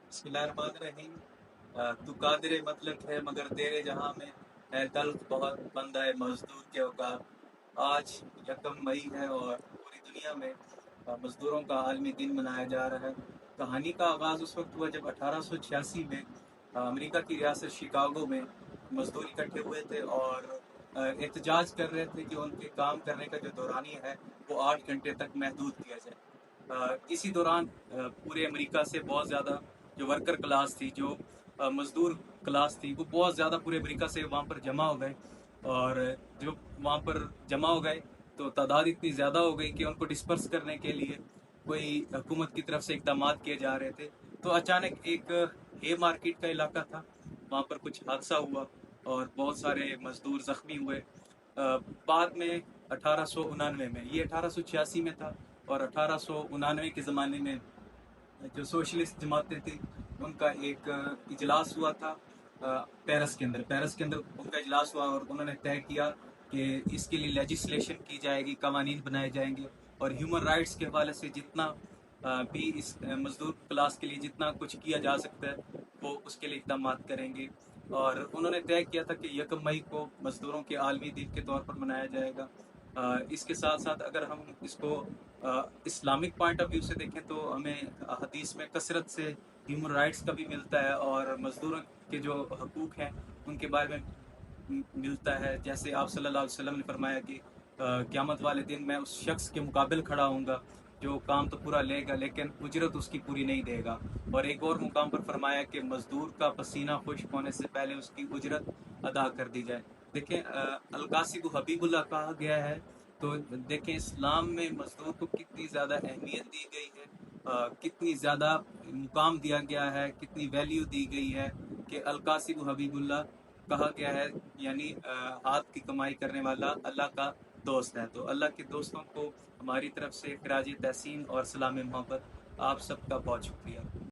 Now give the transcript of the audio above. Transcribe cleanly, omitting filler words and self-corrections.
बिस्मिल्लाहिर्रहमानिर्रहीम। तू कादिर मतलब है मगर तेरे जहाँ में है तल्ख बहुत बंदा है मजदूर के औकात। आज यकम मई है और पूरी दुनिया में मजदूरों का आलमी दिन मनाया जा रहा है। कहानी का आगाज़ उस वक्त हुआ जब 1886 में अमेरिका की रियासत शिकागो में मजदूर इकट्ठे हुए थे और एहतजाज कर रहे थे कि उनके काम करने का जो दौरानिया है वो 8 घंटे तक महदूद किया जाए। इसी दौरान पूरे अमेरिका से बहुत ज़्यादा जो वर्कर क्लास थी, जो मज़दूर क्लास थी, वो बहुत ज़्यादा पूरे अमेरिका से वहाँ पर जमा हो गए। और जो वहाँ पर जमा हो गए तो तादाद इतनी ज़्यादा हो गई कि उनको डिस्पर्स करने के लिए कोई हुकूमत की तरफ से इकदाम किए जा रहे थे। तो अचानक एक हे मार्केट का इलाका था, वहाँ पर कुछ हादसा हुआ और बहुत सारे मज़दूर ज़ख्मी हुए। बाद में 1899 में, ये 1886 में था, और 1899 के ज़माने में जो सोशलिस्ट जमातें थी उनका एक इजलास हुआ था पेरिस के अंदर उनका इजलास हुआ और उन्होंने तय किया कि इसके लिए लेजिस्लेशन की जाएगी, कवानीन बनाए जाएंगे और ह्यूमन राइट्स के हवाले से जितना भी इस मजदूर क्लास के लिए जितना कुछ किया जा सकता है वो उसके लिए इकदाम करेंगे। और उन्होंने तय किया था कि 1 मई को मजदूरों के आलमी दिन के तौर पर मनाया जाएगा। इसके साथ साथ अगर हम इसको इस्लामिक पॉइंट ऑफ व्यू से देखें तो हमें हदीस में कसरत से ह्यूमन राइट्स का भी मिलता है और मज़दूरों के जो हकूक़ हैं उनके बारे में मिलता है। जैसे आप सल्लल्लाहु अलैहि वसल्लम ने फरमाया कि क़यामत वाले दिन मैं उस शख्स के मुकाबिल खड़ा हूँगा जो काम तो पूरा लेगा लेकिन उजरत उसकी पूरी नहीं देगा। और एक और मुकाम पर फरमाया कि मज़दूर का पसीना खुश्क होने से पहले उसकी उजरत अदा कर दी जाए। देखें, अलकासिब हबीबुल्लाह कहा गया है, तो देखें इस्लाम में मज़दूर को कितनी ज़्यादा अहमियत दी गई है, कितनी ज़्यादा मुकाम दिया गया है, कितनी वैल्यू दी गई है कि अलकासिब हबीबुल्लाह कहा गया है। यानी हाथ की कमाई करने वाला अल्लाह का दोस्त है। तो अल्लाह के दोस्तों को हमारी तरफ से खराज तहसीन और सलाम मोहब्बत। आप सबका बहुत शुक्रिया।